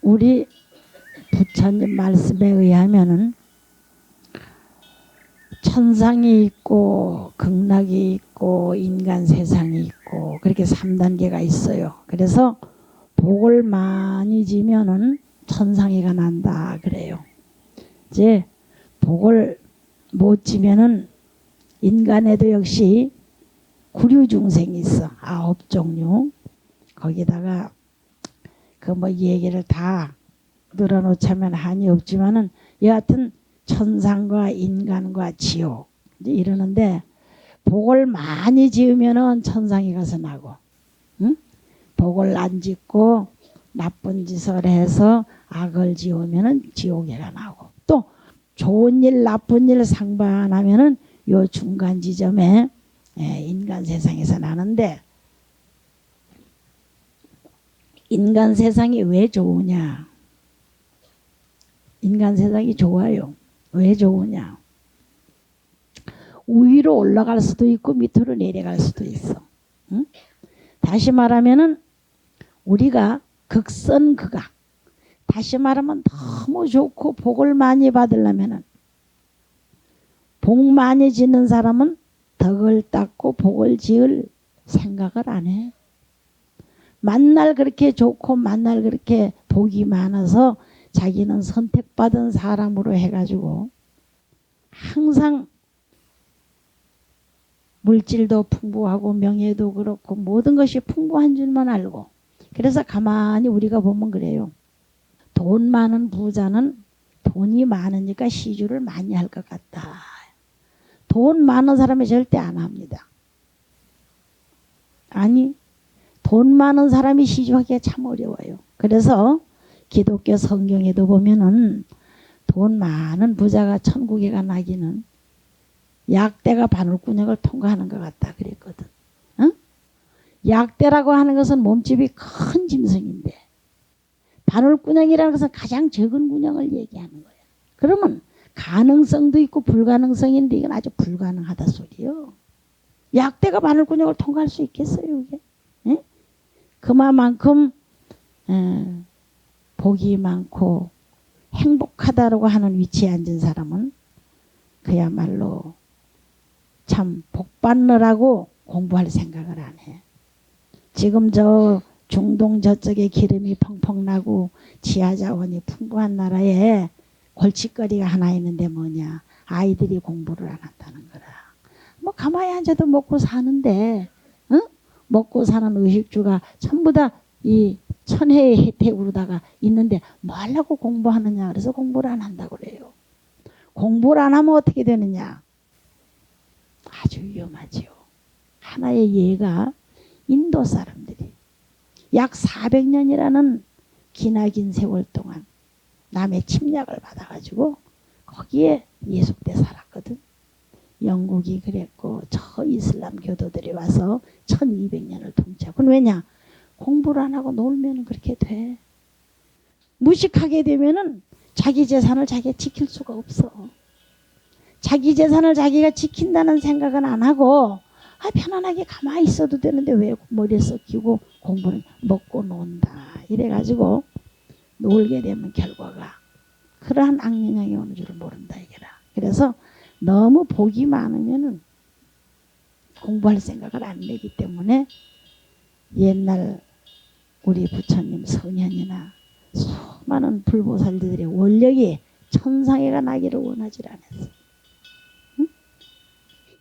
우리 부처님 말씀에 의하면은 천상이 있고 극락이 있고 인간 세상이 있고 그렇게 3단계가 있어요. 그래서 복을 많이 지면은 천상이가 난다 그래요. 이제 복을 못 지면은 인간에도 역시 구류중생이 있어. 9종류. 거기다가 그 뭐 얘기를 다 늘어놓자면 한이 없지만은 여하튼 천상과 인간과 지옥 이제 이러는데 복을 많이 지으면은 천상에 가서 나고, 응? 복을 안 짓고 나쁜 짓을 해서 악을 지으면은 지옥에가 나고, 또 좋은 일 나쁜 일 상반하면은 요 중간 지점에 인간 세상에서 나는데, 인간 세상이 왜 좋으냐? 인간 세상이 좋아요. 왜 좋으냐? 위로 올라갈 수도 있고 밑으로 내려갈 수도 있어. 응? 다시 말하면은 우리가 극선극악. 다시 말하면 너무 좋고 복을 많이 받으려면은, 복 많이 짓는 사람은 덕을 닦고 복을 지을 생각을 안 해. 만날 그렇게 좋고 만날 그렇게 복이 많아서 자기는 선택받은 사람으로 해가지고 항상 물질도 풍부하고 명예도 그렇고 모든 것이 풍부한 줄만 알고, 그래서 가만히 우리가 보면 그래요. 돈 많은 부자는 돈이 많으니까 시주를 많이 할 것 같다. 돈 많은 사람이 절대 안 합니다. 아니, 돈 많은 사람이 시주하기가 참 어려워요. 그래서 기독교 성경에도 보면은 돈 많은 부자가 천국에 가나기는 약대가 바늘구녕을 통과하는 것 같다 그랬거든. 응? 약대라고 하는 것은 몸집이 큰 짐승인데 바늘구녕이라는 것은 가장 적은 구녕을 얘기하는 거야. 그러면 가능성도 있고 불가능성인데 이건 아주 불가능하다 소리요. 약대가 바늘구녕을 통과할 수 있겠어요 이게? 응? 그만큼 복이 많고 행복하다라고 하는 위치에 앉은 사람은 그야말로 참 복 받느라고 공부할 생각을 안 해. 지금 저 중동 저쪽에 기름이 펑펑 나고 지하자원이 풍부한 나라에 골칫거리가 하나 있는데 뭐냐? 아이들이 공부를 안 한다는 거라. 뭐 가만히 앉아도 먹고 사는데, 응? 먹고 사는 의식주가 전부 다 이 천혜의 혜택으로다가 있는데 뭐 하려고 공부하느냐? 그래서 공부를 안 한다고 그래요. 공부를 안 하면 어떻게 되느냐? 아주 위험하지요. 하나의 예가 인도 사람들이 약 400년이라는 기나긴 세월 동안 남의 침략을 받아가지고 거기에 예속돼 살았거든. 영국이 그랬고 저 이슬람 교도들이 와서 1200년을 통치하고. 그건 왜냐? 공부를 안 하고 놀면 그렇게 돼. 무식하게 되면은 자기 재산을 자기가 지킬 수가 없어. 자기 재산을 자기가 지킨다는 생각은 안 하고 편안하게 가만히 있어도 되는데 왜 머리에 썩히고 공부는 먹고 논다 이래가지고 놀게 되면 결과가 그러한 악영향이 오는 줄을 모른다 이게라. 그래서 너무 복이 많으면은 공부할 생각을 안 내기 때문에 옛날 우리 부처님 성현이나 수많은 불보살들의 원력이 천상에가 나기를 원하지 않았어. 응?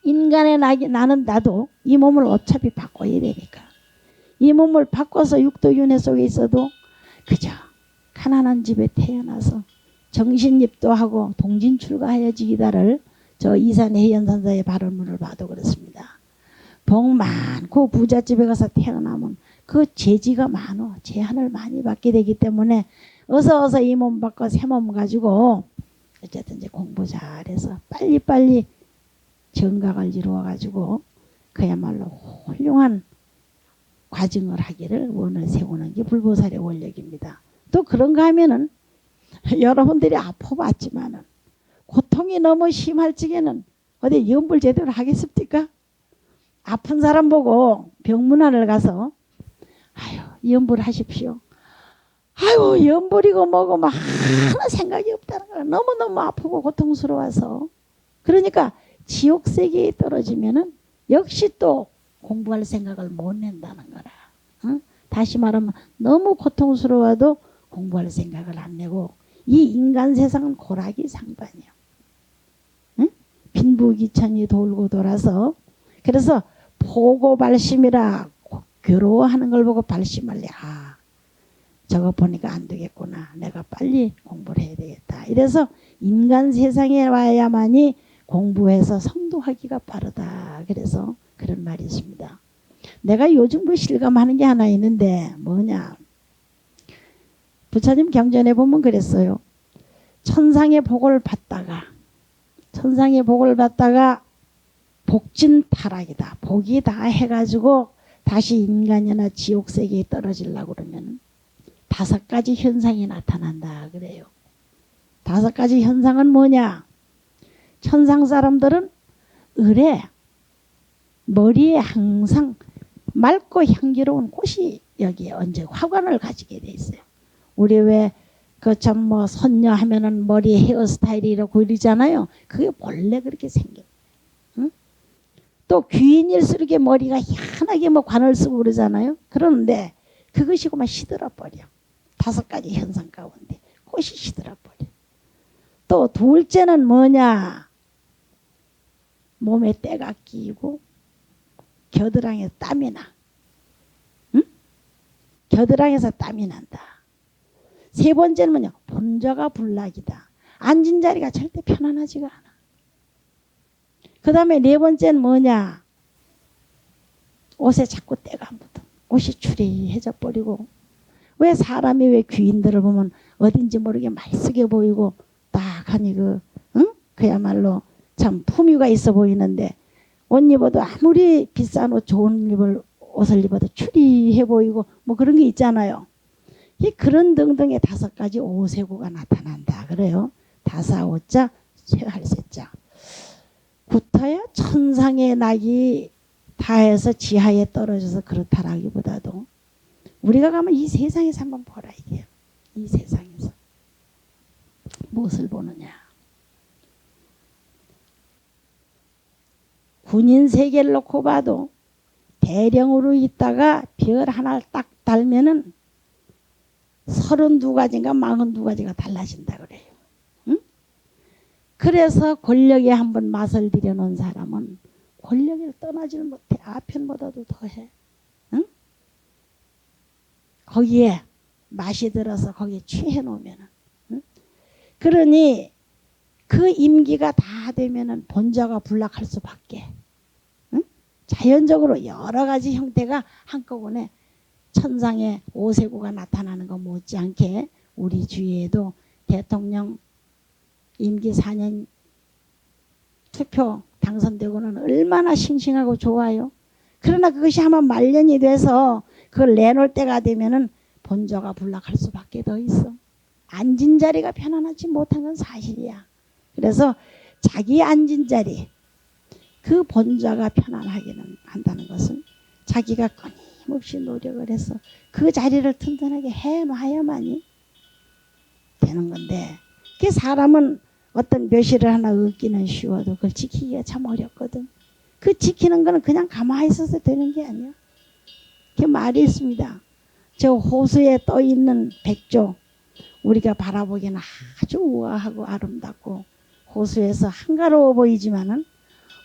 인간의 나는 나도 이 몸을 어차피 바꿔야 되니까 이 몸을 바꿔서 육도윤회 속에 있어도 그저 가난한 집에 태어나서 정신입도 하고 동진출가하여지 기다를 저 이산의 해연산사의 발언문을 봐도 그렇습니다. 복 많고 부잣집에 가서 태어나면 그 재지가 많어. 재한을 많이 받게 되기 때문에 어서 이 몸 바꿔 새 몸 가지고 어쨌든 이제 공부 잘해서 빨리빨리 정각을 이루어 가지고 그야말로 훌륭한 과증을 하기를 원을 세우는 게 불보살의 원력입니다. 또 그런가 하면은 여러분들이 아파봤지만은 고통이 너무 심할 적에는 어디 염불 제대로 하겠습니까? 아픈 사람 보고 병문안을 가서 아유 염불 하십시오. 아유 연불이고 뭐고 막 하나 생각이 없다는 거야. 너무너무 아프고 고통스러워서. 그러니까 지옥 세계에 떨어지면은 역시 또 공부할 생각을 못 낸다는 거라. 응? 다시 말하면 너무 고통스러워도 공부할 생각을 안 내고 이 인간 세상은 고라기 상반이야. 응? 빈부귀천이 돌고 돌아서 그래서 보고 발심이라 괴로워하는 걸 보고 발심할래. 아, 저거 보니까 안 되겠구나. 내가 빨리 공부를 해야 되겠다. 이래서 인간 세상에 와야만이 공부해서 성도하기가 빠르다. 그래서 그런 말이 있습니다. 내가 요즘 그 실감하는 게 하나 있는데 뭐냐. 부처님 경전에 보면 그랬어요. 천상의 복을 받다가 복진 타락이다. 복이 다 해가지고 다시 인간이나 지옥세계에 떨어지려고 그러면 5가지 현상이 나타난다 그래요. 5가지 현상은 뭐냐? 천상 사람들은 을에 머리에 항상 맑고 향기로운 꽃이 여기에 언제 화관을 가지게 돼 있어요. 우리 왜 그 참 뭐 선녀 하면은 머리 헤어스타일이 이러고 이러잖아요. 그게 원래 그렇게 생겨. 응? 또 귀인일수록 머리가 희한하게 뭐 관을 쓰고 그러잖아요. 그러는데 그것이 그만 시들어 버려. 5가지 현상 가운데 꽃이 시들어 버려. 또 둘째는 뭐냐? 몸에 때가 끼고 겨드랑이에 땀이 나. 응? 겨드랑이에서 땀이 난다. 3번째는 뭐냐? 본좌가 불락이다. 앉은 자리가 절대 편안하지가 않아. 그 다음에 4번째는 뭐냐? 옷에 자꾸 때가 묻어. 옷이 추리해져 버리고. 왜 사람이 왜 귀인들을 보면 어딘지 모르게 말쓰게 보이고 딱 하니 응? 그야말로 참 품위가 있어 보이는데 옷 입어도 아무리 비싼 옷 좋은 옷을 입어도 추리해 보이고 뭐 그런 게 있잖아요. 그런 등등의 5가지 오세구가 나타난다 그래요. 다사오자 쇠할세자. 구타야 천상의 낙이 다해서 지하에 떨어져서 그렇다라기보다도 우리가 가면 이 세상에서 한번 보라 이게요. 이 세상에서 무엇을 보느냐. 군인 세계를 놓고 봐도 대령으로 있다가 별 하나를 딱 달면은 32가지인가 42가지가 달라진다 그래요. 응? 그래서 권력에 한번 맛을 들여놓은 사람은 권력을 떠나지를 못해. 아편보다도 더해. 응? 거기에 맛이 들어서 거기에 취해 놓으면은. 응? 그러니 그 임기가 다 되면은 본좌가 불락할 수밖에. 응? 자연적으로 여러 가지 형태가 한꺼번에 천상의 오세구가 나타나는 것 못지않게 우리 주위에도 대통령 임기 4년 투표 당선되고는 얼마나 싱싱하고 좋아요. 그러나 그것이 한번 말년이 돼서 그걸 내놓을 때가 되면은 본좌가 불락할 수밖에 더 있어. 앉은 자리가 편안하지 못한 건 사실이야. 그래서 자기 앉은 자리 그 본좌가 편안하기는 한다는 것은 자기가 끊임없이 노력을 해서 그 자리를 튼튼하게 해놔야만이 되는 건데 그 사람은 어떤 묘실을 하나 얻기는 쉬워도 그걸 지키기가 참 어렵거든. 그 지키는 거는 그냥 가만히 있어서 되는 게 아니야. 그 말이 있습니다. 저 호수에 떠 있는 백조 우리가 바라보기에는 아주 우아하고 아름답고 호수에서 한가로워 보이지만은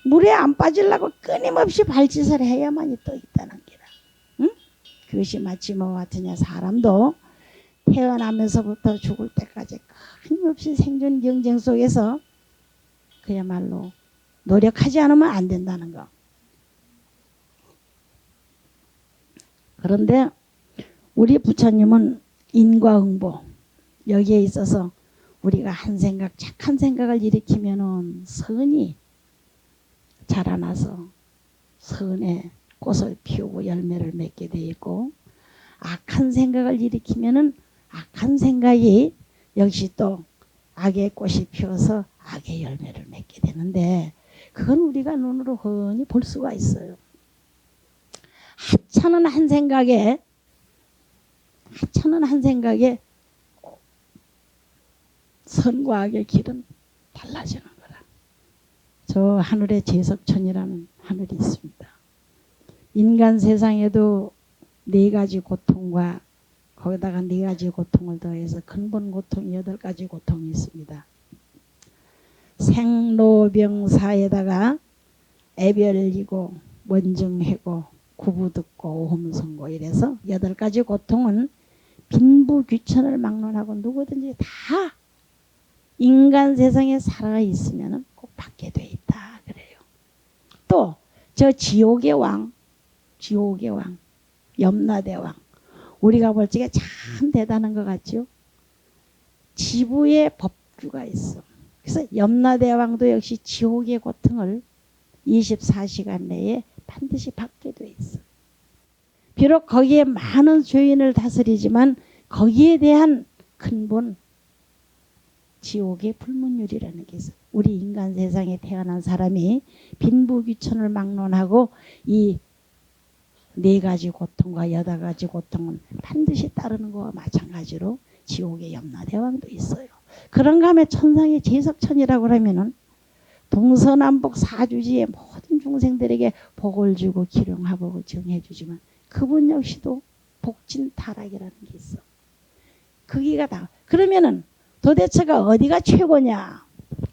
물에 안 빠지려고 끊임없이 발짓을 해야만이 떠 있다는 게라. 응? 그것이 마치 뭐 같으냐. 사람도 태어나면서부터 죽을 때까지 끊임없이 생존 경쟁 속에서 그야말로 노력하지 않으면 안 된다는 거. 그런데 우리 부처님은 인과응보 여기에 있어서 우리가 한 생각 착한 생각을 일으키면은 선이 자라나서 선의 꽃을 피우고 열매를 맺게 되어 있고 악한 생각을 일으키면은 악한 생각이 역시 또 악의 꽃이 피어서 악의 열매를 맺게 되는데 그건 우리가 눈으로 훤히 볼 수가 있어요. 하찮은 한 생각에 하찮은 한 생각에 선과 악의 길은 달라지는 거라. 저 하늘에 제석천이라는 하늘이 있습니다. 인간 세상에도 네 가지 고통과 거기다가 네 가지 고통을 더해서 근본 고통이 8가지 고통이 있습니다. 생로병사에다가 애별이고 원증해고 구부듣고 오험성고 이래서 8가지 고통은 빈부귀천을 막론하고 누구든지 다 인간 세상에 살아 있으면 꼭 받게 돼 있다 그래요. 또 저 지옥의 왕 염라대왕 우리가 볼 적에 참 대단한 것 같죠. 지부의 법규가 있어. 그래서 염라대왕도 역시 지옥의 고통을 24시간 내에 반드시 받게 돼 있어. 비록 거기에 많은 죄인을 다스리지만 거기에 대한 근본 지옥의 불문율이라는 게 있어. 우리 인간 세상에 태어난 사람이 빈부귀천을 막론하고 이 4가지 고통과 8가지 고통은 반드시 따르는 것과 마찬가지로 지옥의 염라대왕도 있어요. 그런가 하면 천상의 제석천이라고 하면은 동서남북 사주지의 모든 중생들에게 복을 주고 기령하고 정해 주지만 그분 역시도 복진타락이라는 게 있어. 거기가 다. 그러면은 도대체가 어디가 최고냐?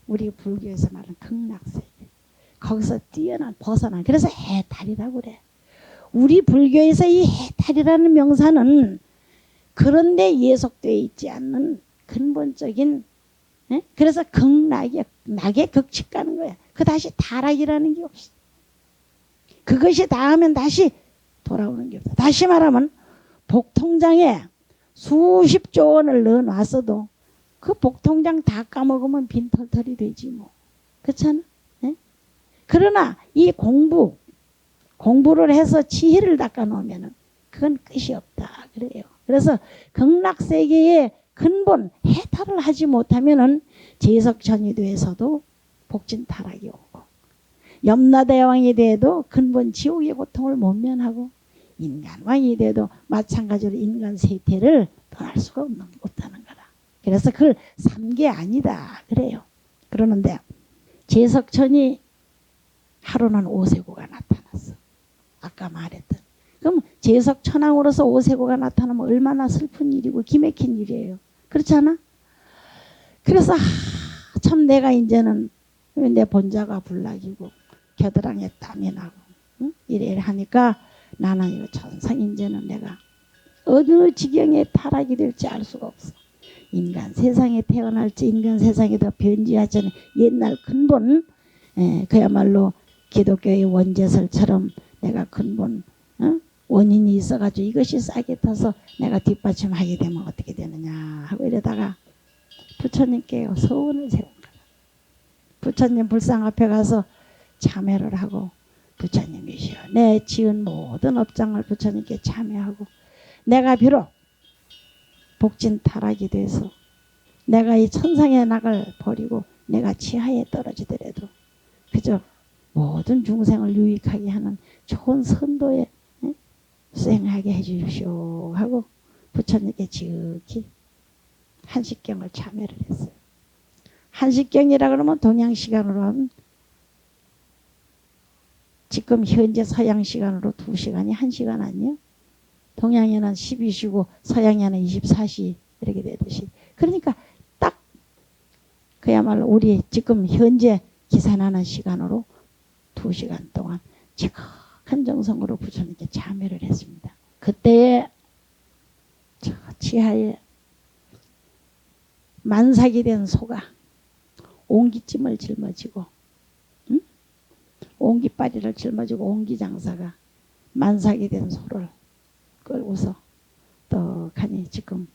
우리 불교에서 말하는 극락세계. 거기서 뛰어난 벗어난. 그래서 해탈이라고 그래. 우리 불교에서 이 해탈이라는 명사는 그런데 예속되어 있지 않는 근본적인 그래서 낙에 극치 가는 거야. 그 다시 타락이라는 게 없어. 그것이 닿으면 다시 돌아오는 게 없어. 다시 말하면 복통장에 수십조 원을 넣어놨어도 그 복통장 다 까먹으면 빈털털이 되지 뭐. 그렇잖아? 네? 그러나 이 공부를 해서 지혜를 닦아놓으면 그건 끝이 없다 그래요. 그래서 극락세계의 근본 해탈을 하지 못하면은 제석천이 돼서도 복진타락이 오고 염라대왕이 돼도 근본 지옥의 고통을 못 면하고 인간왕이 돼도 마찬가지로 인간 세태를 떠날 수가 없다는 거라. 그래서 그걸 3계 아니다 그래요. 그러는데 제석천이 하루는 오세고가 나타났어. 아까 말했던. 그럼 제석천왕으로서 오세고가 나타나면 얼마나 슬픈 일이고 기맥힌 일이에요. 그렇지 않아? 그래서 참 내가 이제는 내 본자가 불락이고 겨드랑이에 땀이 나고 이래 하니까 나는 이거 천상 이제는 내가 어느 지경에 타락이 될지 알 수가 없어. 인간 세상에 태어날지 인간 세상에 더 변지하지 않은 옛날 근본 그야말로 기독교의 원죄설처럼 내가 근본 원인이 있어가지고 이것이 싹이 타서 내가 뒷받침하게 되면 어떻게 되느냐 하고 이러다가 부처님께 서원을 세운 거야. 부처님 불상 앞에 가서 참회를 하고 부처님이시여 내 지은 모든 업장을 부처님께 참회하고 내가 비록 복진타락이 돼서 내가 이 천상의 낙을 버리고 내가 지하에 떨어지더라도 그저 모든 중생을 유익하게 하는 좋은 선도에 수행하게 해주십시오 하고 부처님께 지극히 한식경을 참여를 했어요. 한식경이라 그러면 동양시간으로 하면 지금 현재 서양시간으로 2시간이 1시간 아니에요? 동양에는 12시고 서양에는 24시 이렇게 되듯이 그러니까 딱 그야말로 우리 지금 현재 기산하는 시간으로 2시간 동안 지극한 정성으로 부처님께 참여를 했습니다. 그때에 저 지하에 만삭이 된 소가 옹기찜을 짊어지고 옹기빠리를 짊어지고 옹기장사가 만삭이 된 소를 끌고서 떡하니 지금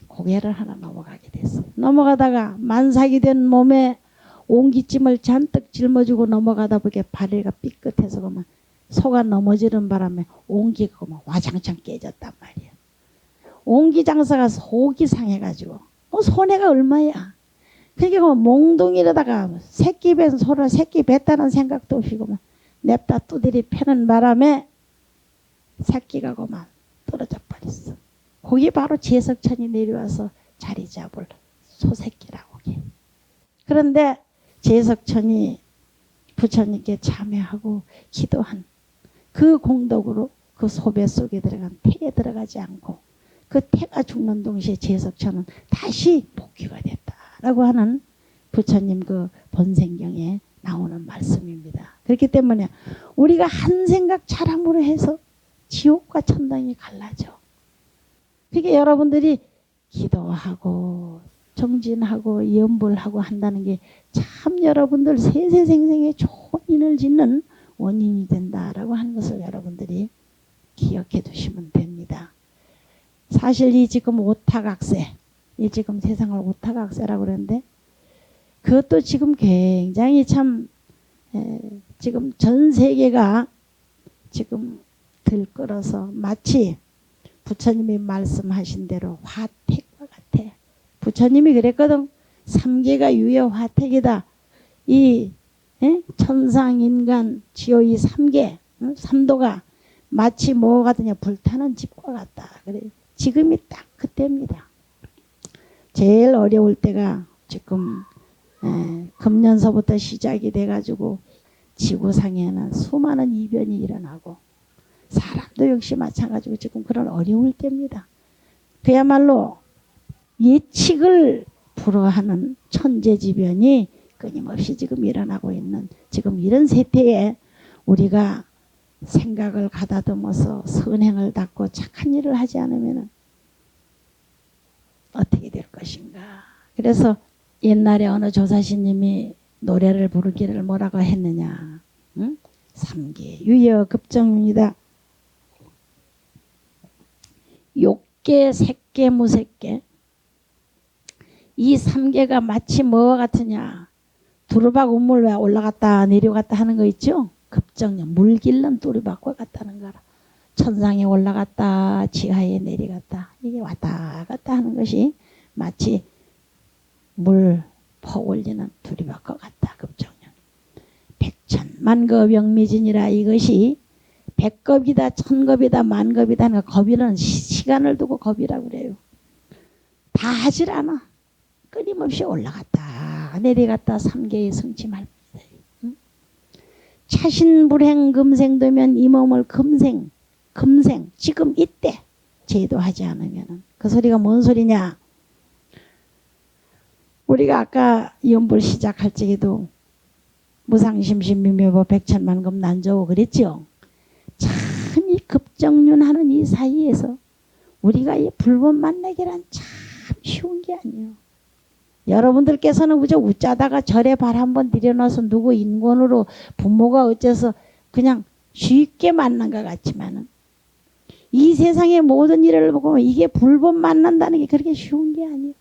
고개를 하나 넘어가게 됐어요. 넘어가다가 만삭이 된 몸에 옹기찜을 잔뜩 짊어지고 넘어가다 보니까 바리가 삐끗해서 그만 소가 넘어지는 바람에 옹기가 그만 와장창 깨졌단 말이야. 옹기장사가 속이 상해가지고 손해가 얼마야. 그러니까 몽둥이로다가 새끼 뵌 소를 새끼 뱉다는 생각도 없이 그만 냅다 두드리 패는 바람에 새끼가 그만 떨어져 버렸어. 거기 바로 제석천이 내려와서 자리 잡을 소새끼라고. 그런데 제석천이 부처님께 참여하고 기도한 그 공덕으로 그 소배 속에 들어간 태에 들어가지 않고 그 태가 죽는 동시에 제석천은 다시 복귀가 됐다라고 하는 부처님 그 본생경에 나오는 말씀입니다. 그렇기 때문에 우리가 한 생각 잘함으로 해서 지옥과 천당이 갈라져. 그러니까 여러분들이 기도하고 정진하고 염불하고 한다는 게 참 여러분들 세세생생에 좋은 인을 짓는 원인이 된다라고 하는 것을 여러분들이 기억해 두시면 됩니다. 사실 이 지금 오타각세, 이 지금 세상을 오타각세라고 그러는데 그것도 지금 굉장히 참 지금 전 세계가 지금 들끓어서 마치 부처님이 말씀하신 대로 화택과 같아. 부처님이 그랬거든. 삼계가 유여 화택이다. 이 천상 인간 지요 이 삼계 삼도가 마치 뭐 같으냐 불타는 집과 같다. 그래. 지금이 딱 그때입니다. 제일 어려울 때가 지금 금년서부터 시작이 돼가지고 지구상에는 수많은 이변이 일어나고 사람도 역시 마찬가지고 지금 그런 어려울 때입니다. 그야말로 예측을 불허하는 천재지변이 끊임없이 지금 일어나고 있는 지금 이런 세태에 우리가 생각을 가다듬어서 선행을 닦고 착한 일을 하지 않으면 어떻게 될 것인가. 그래서 옛날에 어느 조사시님이 노래를 부르기를 뭐라고 했느냐. 응? 삼계 유여 급정윤이다. 욕계 색계 무색계. 이 삼계가 마치 뭐와 같으냐. 두루박 우물 왜 올라갔다 내려갔다 하는 거 있죠. 급정년 물 길른 두루박과 같다는 거라. 천상에 올라갔다 지하에 내려갔다 이게 왔다 갔다 하는 것이 마치 물 퍼올리는 두루박과 같다. 급정년 백천만급 영미진이라. 이것이 백겁이다 천겁이다 만겁이다 하는 거. 겁이는 시간을 두고 겁이라고 그래요. 다 하질 않아. 끊임없이 올라갔다 내려갔다 삼계의 성취말. 차신불행 금생되면 이 몸을 금생 지금 이때 제도하지 않으면 그 소리가 뭔 소리냐. 우리가 아까 연불 시작할 적에도 무상심심미묘보 백천만급 난조고 그랬죠. 참 이 급정륜하는 이 사이에서 우리가 이 불법 만나기란 참 쉬운 게 아니에요. 여러분들께서는 그저 웃자다가 절에 발 한번 들여놔서 누구 인권으로 부모가 어째서 그냥 쉽게 만난 것 같지만은 이 세상의 모든 일을 보고 이게 불법 만난다는 게 그렇게 쉬운 게 아니에요.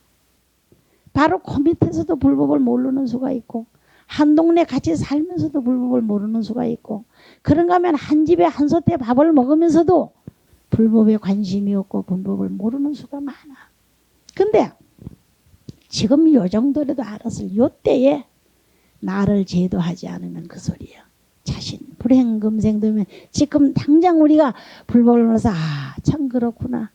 바로 그 밑에서도 불법을 모르는 수가 있고 한 동네 같이 살면서도 불법을 모르는 수가 있고 그런가 하면 한 집에 한 솥에 밥을 먹으면서도 불법에 관심이 없고 불법을 모르는 수가 많아. 근데 지금 요 정도라도 알았을 요 때에 나를 제도하지 않으면 그 소리야. 자신 불행금생되면 지금 당장 우리가 불법을 몰라서 참 그렇구나.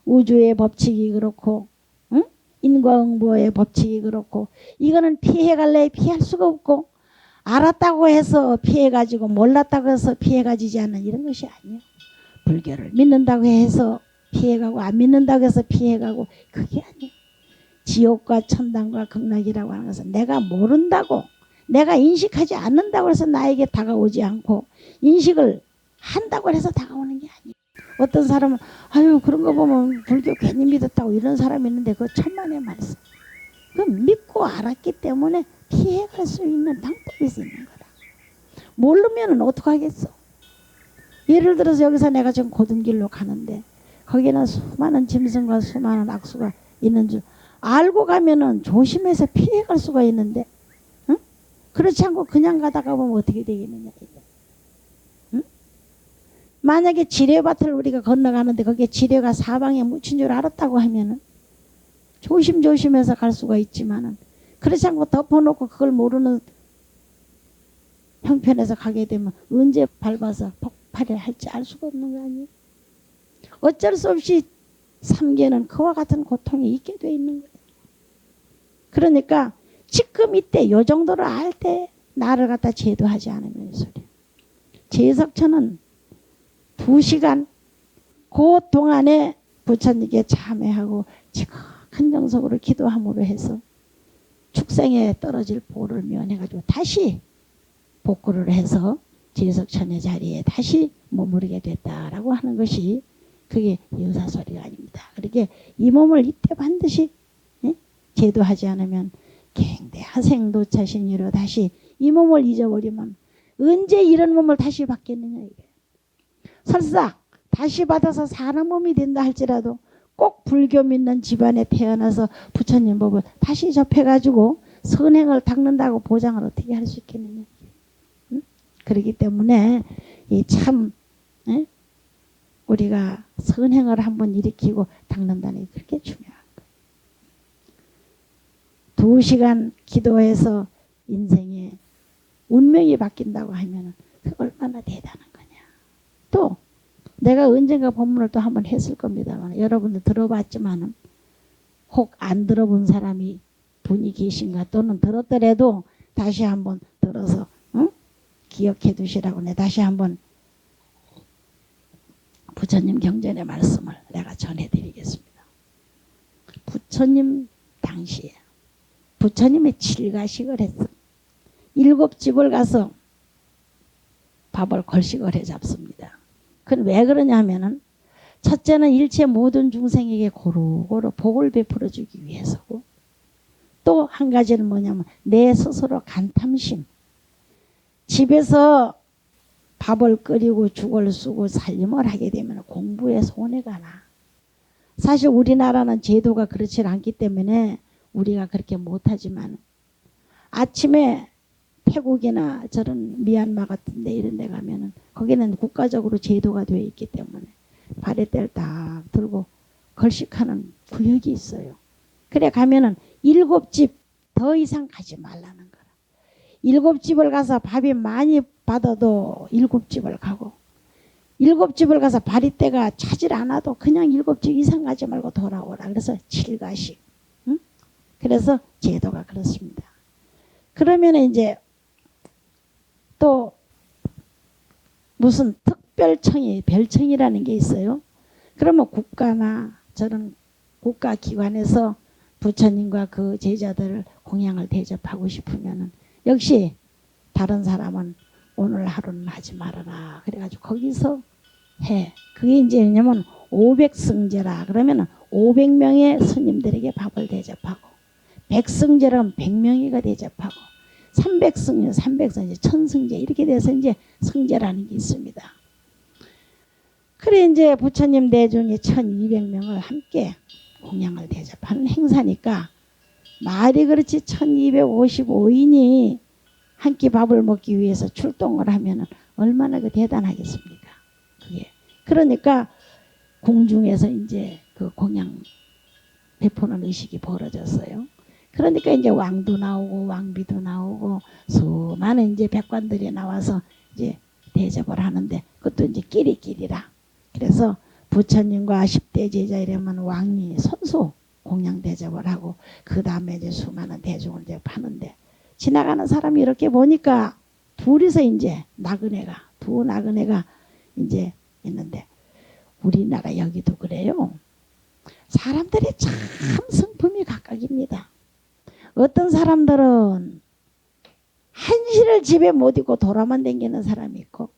우주의 법칙이 그렇고 응? 인과응보의 법칙이 그렇고 이거는 피해갈래 피할 수가 없고 알았다고 해서 피해가지고 몰랐다고 해서 피해가지지 않는 이런 것이 아니에요. 불교를 믿는다고 해서 피해가고 안 믿는다고 해서 피해가고 그게 아니에요. 지옥과 천당과 극락이라고 하는 것은 내가 모른다고 내가 인식하지 않는다고 해서 나에게 다가오지 않고 인식을 한다고 해서 다가오는 게 아니에요. 어떤 사람은 아유 그런 거 보면 불교 괜히 믿었다고 이런 사람이 있는데 그거 천만의 말씀. 그 믿고 알았기 때문에 피해갈 수 있는 방법이 있는 거라. 모르면 어떡하겠어. 예를 들어서 여기서 내가 지금 고등길로 가는데 거기는 수많은 짐승과 수많은 악수가 있는 줄 알고 가면은 조심해서 피해갈 수가 있는데 응? 그렇지 않고 그냥 가다가 보면 어떻게 되겠느냐 이게. 응? 만약에 지뢰밭을 우리가 건너가는데 거기에 지뢰가 사방에 묻힌 줄 알았다고 하면은 조심조심해서 갈 수가 있지만은 그렇지 않고 덮어놓고 그걸 모르는 형편에서 가게 되면 언제 밟아서 폭발을 할지 알 수가 없는 거 아니에요. 어쩔 수 없이 삼계는 그와 같은 고통이 있게 돼 있는 거예요. 그러니까 지금 이때 요 정도를 알 때 나를 갖다 제도하지 않으면 이 소리야. 제석천은 2시간 그 동안에 부처님께 참회하고 지극한 정성으로 기도함으로 해서 축생에 떨어질 보를 면해가지고 다시 복구를 해서 제석천의 자리에 다시 머무르게 됐다라고 하는 것이 그게 유사소리가 아닙니다. 그렇게 이 몸을 이때 반드시 제도하지 않으면 갱대하생도차신이로 다시 이 몸을 잊어버리면 언제 이런 몸을 다시 받겠느냐 이게. 설사 다시 받아서 사람 몸이 된다 할지라도 꼭 불교 믿는 집안에 태어나서 부처님 법을 다시 접해가지고 선행을 닦는다고 보장을 어떻게 할 수 있겠느냐. 응? 그렇기 때문에 이 참 우리가 선행을 한번 일으키고 닦는다는 게 그렇게 중요한 거예요. 2시간 기도해서 인생의 운명이 바뀐다고 하면 그 얼마나 대단한 거냐. 또 내가 언젠가 법문을 또 한번 했을 겁니다만 여러분들 들어봤지만은 혹 안 들어본 사람이 분이 계신가 또는 들었더라도 다시 한번 들어서 기억해 두시라고 내 다시 한번 부처님 경전의 말씀을 내가 전해드리겠습니다. 부처님 당시에 부처님의 칠가식을 했어. 7집을 가서 밥을 걸식을 해 잡습니다. 그건 왜 그러냐면은 첫째는 일체 모든 중생에게 고루고루 복을 베풀어 주기 위해서고 또 한 가지는 뭐냐면 내 스스로 간탐심. 집에서 밥을 끓이고 죽을 쓰고 살림을 하게 되면 공부에 손해가 나. 사실 우리나라는 제도가 그렇지 않기 때문에 우리가 그렇게 못하지만 아침에 태국이나 저런 미얀마 같은 데 이런 데 가면은 거기는 국가적으로 제도가 되어 있기 때문에 바레대를 딱 들고 걸식하는 구역이 있어요. 그래 가면은 7집 더 이상 가지 말라는 거라. 7집을 가서 밥이 많이 받아도 7집을 가고 7집을 가서 바리떼가 차질 않아도 그냥 7집 이상 가지 말고 돌아오라. 그래서 7가식. 응? 그래서 제도가 그렇습니다. 그러면 이제 또 무슨 특별청이 별청이라는 게 있어요. 그러면 국가나 저런 국가기관에서 부처님과 그 제자들을 공양을 대접하고 싶으면은 역시 다른 사람은 오늘 하루는 하지 말아라. 그래가지고 거기서 해. 그게 이제 왜냐면 500승제라 그러면은 500명의 스님들에게 밥을 대접하고 100승제라면 100명이가 대접하고 300승제, 300승제, 1000승제 이렇게 돼서 이제 승제라는 게 있습니다. 그래 이제 부처님 대중이 1200명을 함께 공양을 대접하는 행사니까 말이 그렇지 1255인이 한 끼 밥을 먹기 위해서 출동을 하면 얼마나 그 대단하겠습니까? 그게. 그러니까 공중에서 이제 그 공양 베푸는 의식이 벌어졌어요. 그러니까 이제 왕도 나오고 왕비도 나오고 수많은 이제 백관들이 나와서 이제 대접을 하는데 그것도 이제 끼리끼리라. 그래서 부처님과 10대 제자 이러면 왕이 선수 공양 대접을 하고 그 다음에 이제 수많은 대중을 이제 파는데 지나가는 사람이 이렇게 보니까 둘이서 이제 두 나그네가 이제 있는데 우리나라 여기도 그래요. 사람들이 참 성품이 각각입니다. 어떤 사람들은 한시를 집에 못 있고 돌아만 다니는 사람이 있고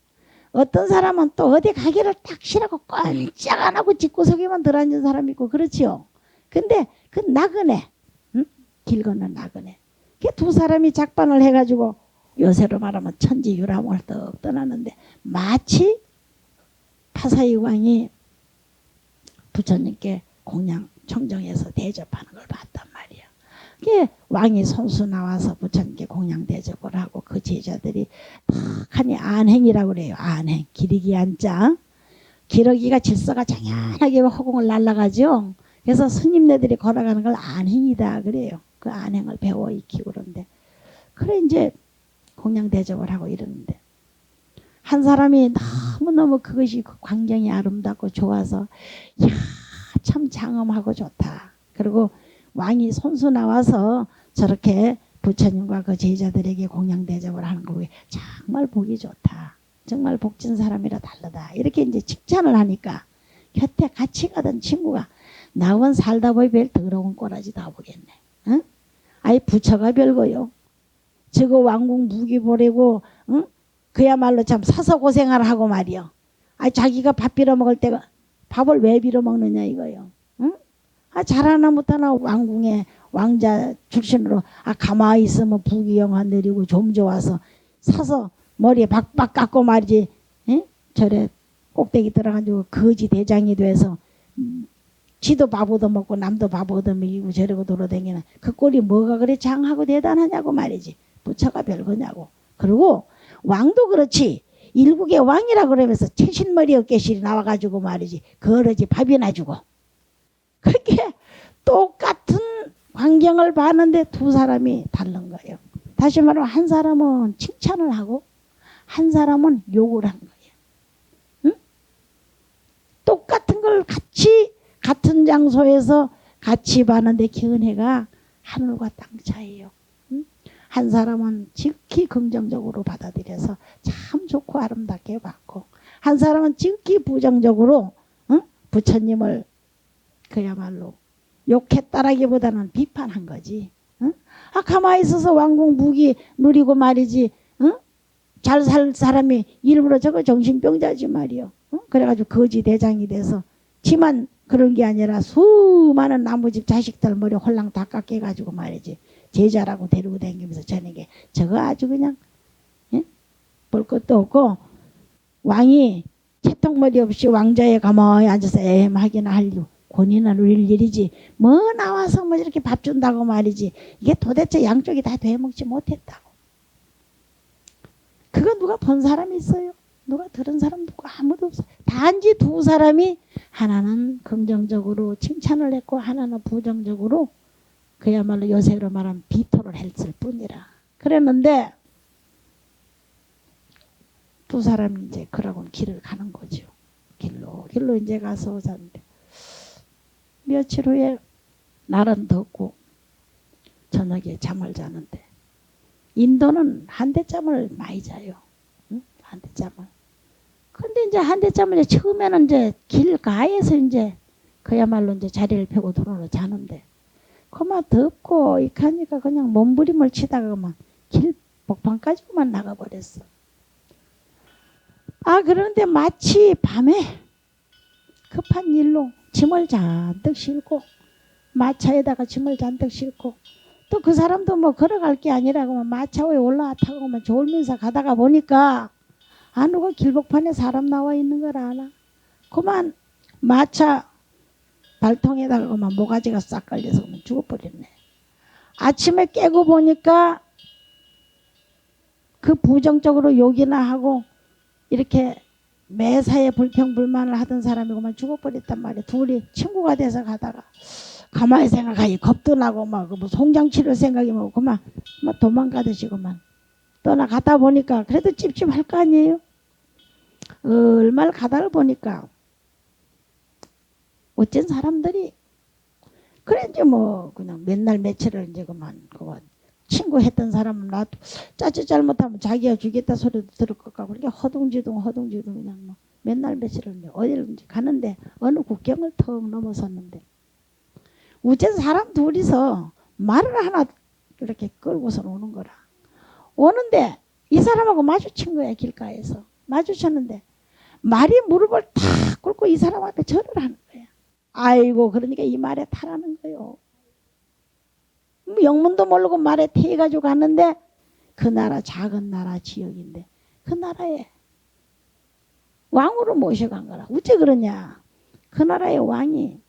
어떤 사람은 또 어디 가기를 딱 싫어하고 꼼짝 안 하고 집구석에만 들어앉은 사람이 있고 그렇지요. 근데 그 나그네 길 건너 나그네 그 두 사람이 작반을 해가지고 요새로 말하면 천지유람을 떡 떠나는데 마치 파사이왕이 부처님께 공양 청정해서 대접하는 걸 봤단 말이야. 그게 왕이 손수 나와서 부처님께 공양 대접을 하고 그 제자들이 탁하니 안행이라고 그래요. 안행. 기러기 안자. 기러기가 질서가 장연하게 허공을 날아가죠. 그래서 스님네들이 걸어가는 걸 안행이다 그래요. 그 안행을 배워 익히고 그런데 그래 이제 공양 대접을 하고 이러는데 한 사람이 너무너무 그것이 그 광경이 아름답고 좋아서 야 참 장엄하고 좋다. 그리고 왕이 손수 나와서 저렇게 부처님과 그 제자들에게 공양 대접을 하는 거 정말 보기 좋다. 정말 복진 사람이라 다르다. 이렇게 이제 칭찬을 하니까 곁에 같이 가던 친구가 나원 살다 보니 별 더러운 꼬라지 다 보겠네. 응? 아이 부처가 별거요. 저거 왕궁 무기 보내고 응? 그야말로 참 사서 고생을 하고 말이요. 아 자기가 밥 빌어 먹을 때가 밥을 왜 빌어 먹느냐 이거요. 응? 아 잘하나 못하나 왕궁에 왕자 출신으로 가만히 있으면 부귀영화 내리고 좀 좋아서 사서 머리에 박박 깎고 말이지. 응? 저래 꼭대기 들어가지고 거지 대장이 돼서 지도 밥 얻어먹고 남도 밥 얻어먹이고 저러고 돌아다니는 그 꼴이 뭐가 그래 장하고 대단하냐고 말이지. 부처가 별거냐고. 그리고 왕도 그렇지. 일국의 왕이라 그러면서 채신머리 어깨실이 나와가지고 말이지. 그러지 밥이나 주고. 그렇게 똑같은 광경을 봤는데 두 사람이 다른 거예요. 다시 말하면 한 사람은 칭찬을 하고 한 사람은 욕을 한 거예요. 응? 똑같은 걸 같이 같은 장소에서 같이 봤는데 견해가 하늘과 땅 차이예요. 응? 한 사람은 지극히 긍정적으로 받아들여서 참 좋고 아름답게 봤고 한 사람은 지극히 부정적으로 응? 부처님을 그야말로 욕했다라기보다는 비판한 거지. 응? 가만히 있어서 왕궁 무기 누리고 말이지. 응? 잘 살 사람이 일부러 저거 정신병자지 말이요. 응? 그래가지고 거지 대장이 돼서 지만 그런 게 아니라 수많은 나무집 자식들 머리 홀랑 다 깎여가지고 말이지. 제자라고 데리고 다니면서 저녁에 저거 아주 그냥 예? 볼 것도 없고 왕이 채통머리 없이 왕자에 가만히 앉아서 애매하기나 하려고 권위나 누릴 일이지 뭐 나와서 뭐 이렇게 밥 준다고 말이지. 이게 도대체 양쪽이 다 되먹지 못했다고. 그거 누가 본 사람이 있어요? 누가 들은 사람 누가 아무도 없어. 단지 두 사람이 하나는 긍정적으로 칭찬을 했고 하나는 부정적으로 그야말로 요새로 말하면 비토를 했을 뿐이라. 그랬는데 두 사람이 이제 그러고는 길을 가는 거죠. 길로 이제 가서 잤는데 며칠 후에 날은 덥고 저녁에 잠을 자는데 인도는 한대잠을 많이 자요. 응? 한대잠을. 근데 이제 한대잠을 처음에는 이제 길가에서 이제 그야말로 이제 자리를 펴고 들어오러 자는데 그만 덥고 익하니까 그냥 몸부림을 치다가 그만 길 복판까지만 나가버렸어. 그런데 마치 밤에 급한 일로 짐을 잔뜩 싣고 마차에다가 짐을 잔뜩 싣고 또 그 사람도 뭐 걸어갈 게 아니라 그만 마차 위에 올라타고 만 졸면서 가다가 보니까 누가 길복판에 사람 나와 있는 걸 아나. 그만 마차 발통에다가 그만 모가지가 싹 걸려서 그만 죽어버렸네. 아침에 깨고 보니까 그 부정적으로 욕이나 하고 이렇게 매사에 불평불만을 하던 사람이 그만 죽어버렸단 말이야. 둘이 친구가 돼서 가다가 가만히 생각하니 겁도 나고 막 뭐 송장치를 생각이 뭐 그만 도망가듯이 그만 떠나가다 보니까 그래도 찝찝할 거 아니에요. 얼마를 가다를 보니까 어쩐 사람들이 그래 이제 뭐 그냥 맨날 며칠을 이제 그만 친구 했던 사람은 나도 짜증 잘못하면 자기가 주겠다 소리도 들을 것 같고 그렇게 허둥지둥 그냥 뭐 맨날 며칠을 이제 어디를 이제 가는데 어느 국경을 턱 넘어섰는데 우선 사람 둘이서 말을 하나 이렇게 끌고서 오는 거라. 오는데 이 사람하고 마주친 거야. 길가에서 마주쳤는데 말이 무릎을 탁 꿇고 이 사람 앞에 절을 하는 거야. 아이고 그러니까 이 말에 타라는 거요. 영문도 모르고 말에 태해가지고 갔는데 그 나라 작은 나라 지역인데 그 나라에 왕으로 모셔간 거라. 어째 그러냐. 그 나라의 왕이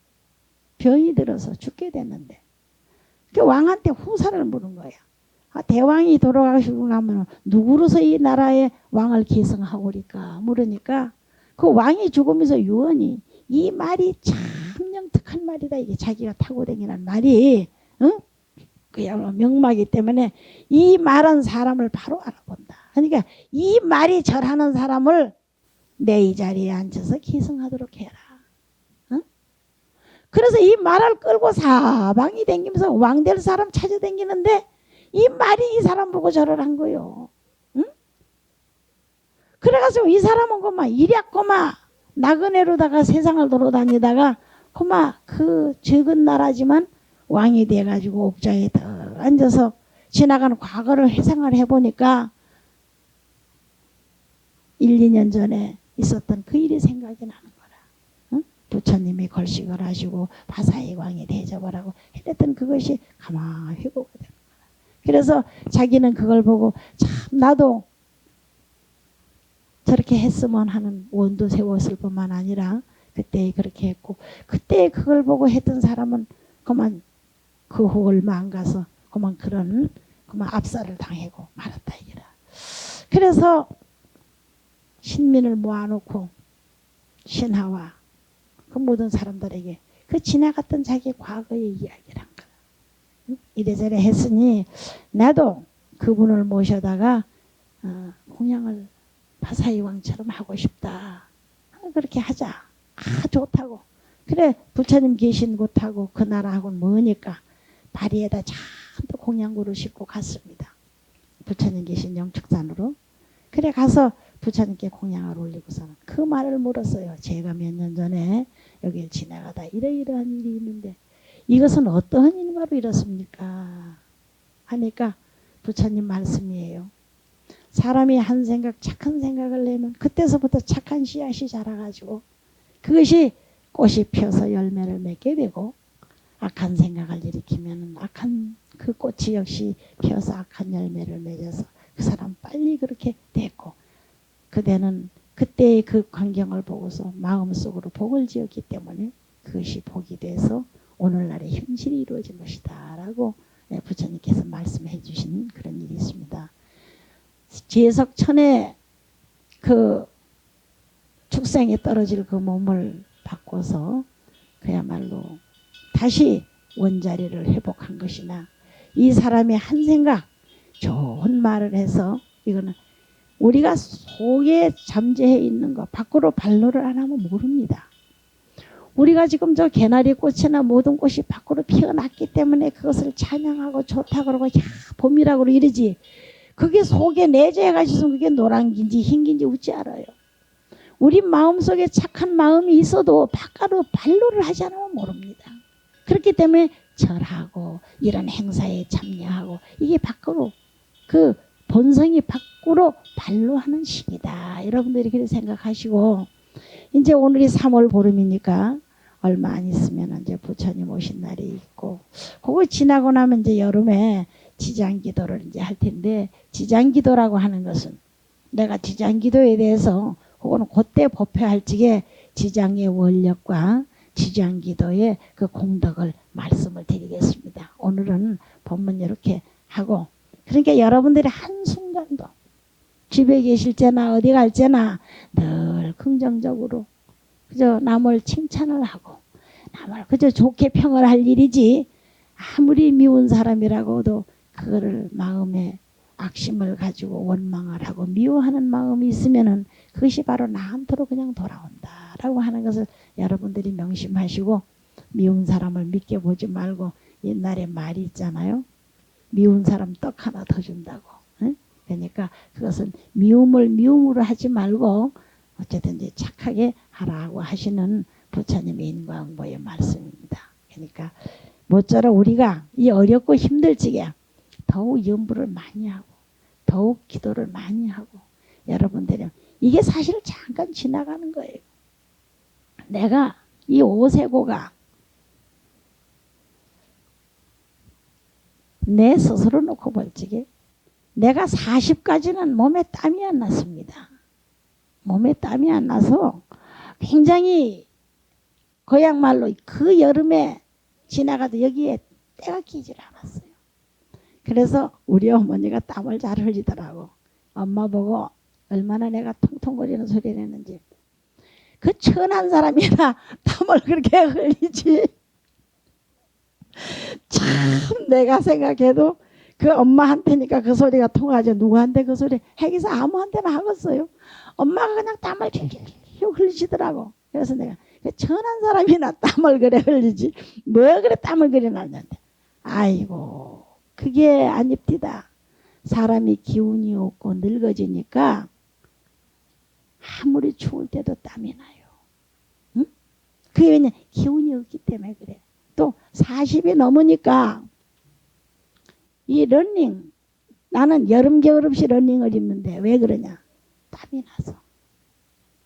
병이 들어서 죽게 됐는데 그 왕한테 후사를 물은 거야. 대왕이 돌아가시고 나면 누구로서 이 나라의 왕을 계승하오리까 물으니까 그 왕이 죽으면서 유언이 이 말이 참 영특한 말이다. 이게 자기가 타고 다니는 말이 응? 그야말로 명마이기 때문에 이 말은 사람을 바로 알아본다. 그러니까 이 말이 절하는 사람을 내 이 자리에 앉혀서 계승하도록 해라. 응? 그래서 이 말을 끌고 사방이 댕기면서 왕 될 사람 찾아댕기는데 이 말이 이 사람 보고 저를 한 거요. 응? 그래가지고 이 사람은 그만 이략고마 나그네로다가 세상을 돌아다니다가 그만 그 적은 나라지만 왕이 돼가지고 옥좌에 더 앉아서 지나가는 과거를 회상을 해보니까 1, 2년 전에 있었던 그 일이 생각이 나는 거라. 응? 부처님이 걸식을 하시고 바사의 왕이 대접을 하고 했던 그것이 가만히 회고가 되는 거라. 그래서 자기는 그걸 보고 참 나도 저렇게 했으면 하는 원도 세웠을 뿐만 아니라 그때 그렇게 했고 그때 그걸 보고 했던 사람은 그만 그 후 얼마 안 가서 그만 그만 압살을 당하고 말았다 이거라. 그래서 신민을 모아놓고 신하와 그 모든 사람들에게 그 지나갔던 자기 과거의 이야기를 한 거야. 이래저래 했으니 나도 그분을 모셔다가 공양을 바사이 왕처럼 하고 싶다. 그렇게 하자. 좋다고. 그래 부처님 계신 곳하고 그 나라하고는 뭐니까 다리에다 잔뜩 공양구를 싣고 갔습니다. 부처님 계신 영축산으로. 그래 가서 부처님께 공양을 올리고서는 그 말을 물었어요. 제가 몇 년 전에 여길 지나가다 이러이러한 일이 있는데 이것은 어떠한 일마로 이렇습니까? 하니까 부처님 말씀이에요. 사람이 한 생각 착한 생각을 내면 그때서부터 착한 씨앗이 자라가지고 그것이 꽃이 피어서 열매를 맺게 되고 악한 생각을 일으키면 악한 그 꽃이 역시 피어서 악한 열매를 맺어서 그 사람 빨리 그렇게 됐고 그대는 그때의 그 광경을 보고서 마음속으로 복을 지었기 때문에 그것이 복이 돼서 오늘날의 현실이 이루어진 것이다 라고 부처님께서 말씀해 주신 그런 일이 있습니다. 제석천의 그 축생에 떨어질 그 몸을 바꿔서 그야말로 다시 원자리를 회복한 것이나 이 사람의 한 생각 좋은 말을 해서 이거는 우리가 속에 잠재해 있는 거 밖으로 발로를 안 하면 모릅니다. 우리가 지금 저 개나리 꽃이나 모든 꽃이 밖으로 피어났기 때문에 그것을 찬양하고 좋다 그러고 야 봄이라고 이러지. 그게 속에 내재해가지고 그게 노란긴지 흰긴지 어찌 알아요. 우리 마음속에 착한 마음이 있어도 밖으로 발로를 하지 않으면 모릅니다. 그렇기 때문에 절하고 이런 행사에 참여하고 이게 밖으로 그 본성이 밖으로 발로 하는 식이다. 여러분들이 그렇게 생각하시고 이제 오늘이 3월 보름이니까 얼마 안 있으면 이제 부처님 오신 날이 있고 그거 지나고 나면 이제 여름에 지장기도를 이제 할 텐데 지장기도라고 하는 것은 내가 지장기도에 대해서 그거는 그때 법회할 적에 지장의 원력과 지장기도의 그 공덕을 말씀을 드리겠습니다. 오늘은 법문 이렇게 하고 그러니까 여러분들이 한순간도 집에 계실 때나 어디 갈 때나 늘 긍정적으로 그저 남을 칭찬을 하고 남을 그저 좋게 평을 할 일이지 아무리 미운 사람이라고도 그거를 마음에 악심을 가지고 원망을 하고 미워하는 마음이 있으면은 그것이 바로 나한테로 그냥 돌아온다라고 하는 것을 여러분들이 명심하시고 미운 사람을 믿게 보지 말고 옛날에 말이 있잖아요. 미운 사람 떡 하나 더 준다고. 응? 그러니까 그것은 미움을 미움으로 하지 말고 어쨌든 이제 착하게 하라고 하시는 부처님의 인과응보의 말씀입니다. 그러니까 모쪼록 우리가 이 어렵고 힘들 적에 더욱 염불을 많이 하고 더욱 기도를 많이 하고 여러분들이 이게 사실 잠깐 지나가는 거예요. 내가 이 오세고가 내 스스로 놓고 볼 적에 내가 40까지는 몸에 땀이 안 났습니다. 몸에 땀이 안 나서 굉장히 그야말로 그 여름에 지나가도 여기에 때가 끼질 않았어요. 그래서 우리 어머니가 땀을 잘 흘리더라고. 엄마 보고 얼마나 내가 통통거리는 소리를 했는지. 그 천한 사람이나 땀을 그렇게 흘리지. 참 내가 생각해도 그 엄마한테니까 그 소리가 통하죠. 누구한테 그 소리 해기서 아무한테나 하겠어요. 엄마가 그냥 땀을 쭉 흘리시더라고. 그래서 내가 천한 사람이나 땀을 그래 흘리지 뭐 그래 땀을 그래 날는데 아이고 그게 아닙디다. 사람이 기운이 없고 늙어지니까 아무리 추울 때도 땀이 나요. 응? 그게 왜냐 기운이 없기 때문에 그래. 또 40이 넘으니까 이 러닝 나는 여름 겨울 없이 러닝을 입는데 왜 그러냐 땀이 나서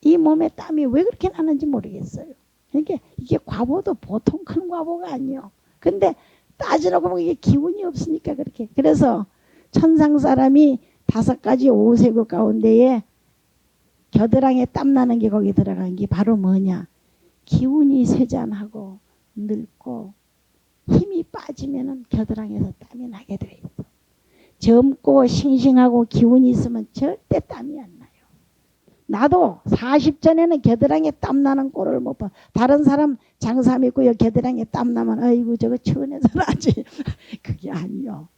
이 몸에 땀이 왜 그렇게 나는지 모르겠어요. 이게 과보도 보통 큰 과보가 아니에요. 근데 따지놓고 보면 이게 기운이 없으니까 그렇게. 그래서 천상 사람이 5가지 오세구 가운데에 겨드랑이에 땀 나는 게 거기 들어간 게 바로 뭐냐 기운이 쇠잔하고 늙고 힘이 빠지면은 겨드랑이에서 땀이 나게 돼 있어. 젊고 싱싱하고 기운이 있으면 절대 땀이 안 나요. 나도 40 전에는 겨드랑이에 땀 나는 꼴을 못 봐. 다른 사람 장사 믿고 겨드랑이에 땀 나면 아이고 저거 천해서 나지. 그게 아니요.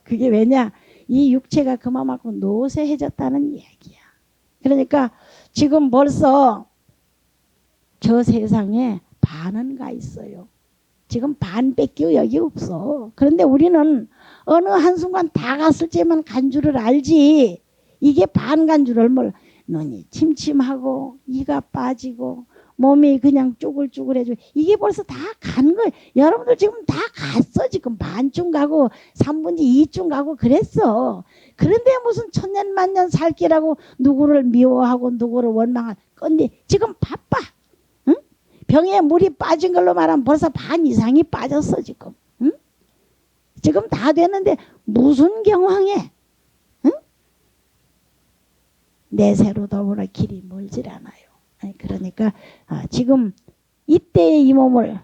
그게 왜냐 이 육체가 그만큼 노쇠해졌다는 얘기야. 그러니까 지금 벌써 저 세상에 반은 가 있어요. 지금 반밖에 여기 없어. 그런데 우리는 어느 한순간 다 갔을 때만 간 줄을 알지 이게 반 간 줄을 몰라. 눈이 침침하고 이가 빠지고 몸이 그냥 쭈글쭈글해져. 이게 벌써 다 간 거예요. 여러분들 지금 다 갔어. 지금 반쯤 가고 3분의 2쯤 가고 그랬어. 그런데 무슨 천년 만년 살기라고 누구를 미워하고 누구를 원망할 건데 지금 바빠. 응? 병에 물이 빠진 걸로 말하면 벌써 반 이상이 빠졌어 지금. 응? 지금 다 됐는데 무슨 경황에 내세로 더불어 길이 멀질 않아요. 그러니까 지금 이때의 이 몸을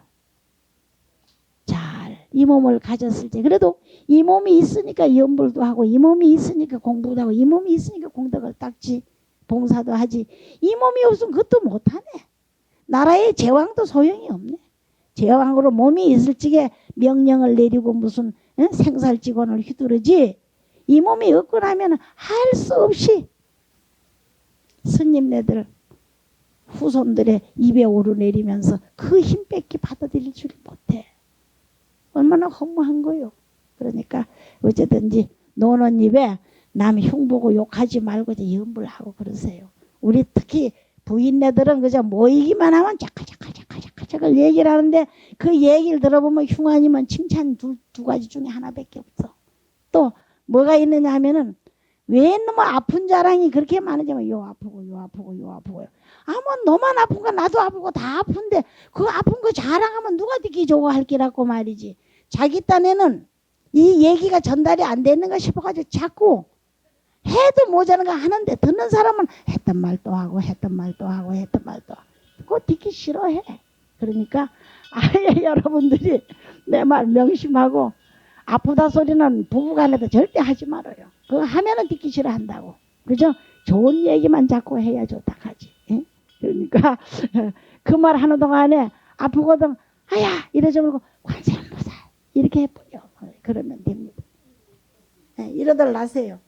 이 몸을 가졌을 때 그래도 이 몸이 있으니까 연불도 하고 이 몸이 있으니까 공부도 하고 이 몸이 있으니까 공덕을 닦지 봉사도 하지. 이 몸이 없으면 그것도 못하네. 나라의 제왕도 소용이 없네. 제왕으로 몸이 있을 적에 명령을 내리고 무슨 생살직원을 휘두르지 이 몸이 없고 나면 할 수 없이 스님네들 후손들의 입에 오르내리면서 그 힘밖에 받아들일 줄 못해. 얼마나 허무한 거요. 그러니까 어쨌든지 노는 입에 남 흉보고 욕하지 말고 염불하고 그러세요. 우리 특히 부인네들은 그저 모이기만 하면 자카자카자카자카 얘기를 하는데 그 얘기를 들어보면 흉하니면 칭찬 두 가지 중에 하나밖에 없어. 또 뭐가 있느냐 하면은 왜 너무 아픈 자랑이 그렇게 많으냐면 요 아프고 요 아프고 요 아프고요. 뭐 너만 아픈가 나도 아프고 다 아픈데 그 아픈 거 자랑하면 누가 듣기 좋아할 기라고 말이지. 자기 딴에는 이 얘기가 전달이 안 되는가 싶어가지고 자꾸 해도 모자란가 하는데 듣는 사람은 했던 말 또 하고 했던 말 또 하고 했던 말 또 하고 그거 듣기 싫어해. 그러니까 아예 여러분들이 내 말 명심하고 아프다 소리는 부부간에도 절대 하지 말아요. 그거 하면은 듣기 싫어한다고. 그죠? 좋은 얘기만 자꾸 해야 좋다 하지. 그러니까 그 말 하는 동안에 아프거든 아야 이러지 말고 관세음보살 이렇게 해버려. 그러면 됩니다. 이러들 나세요.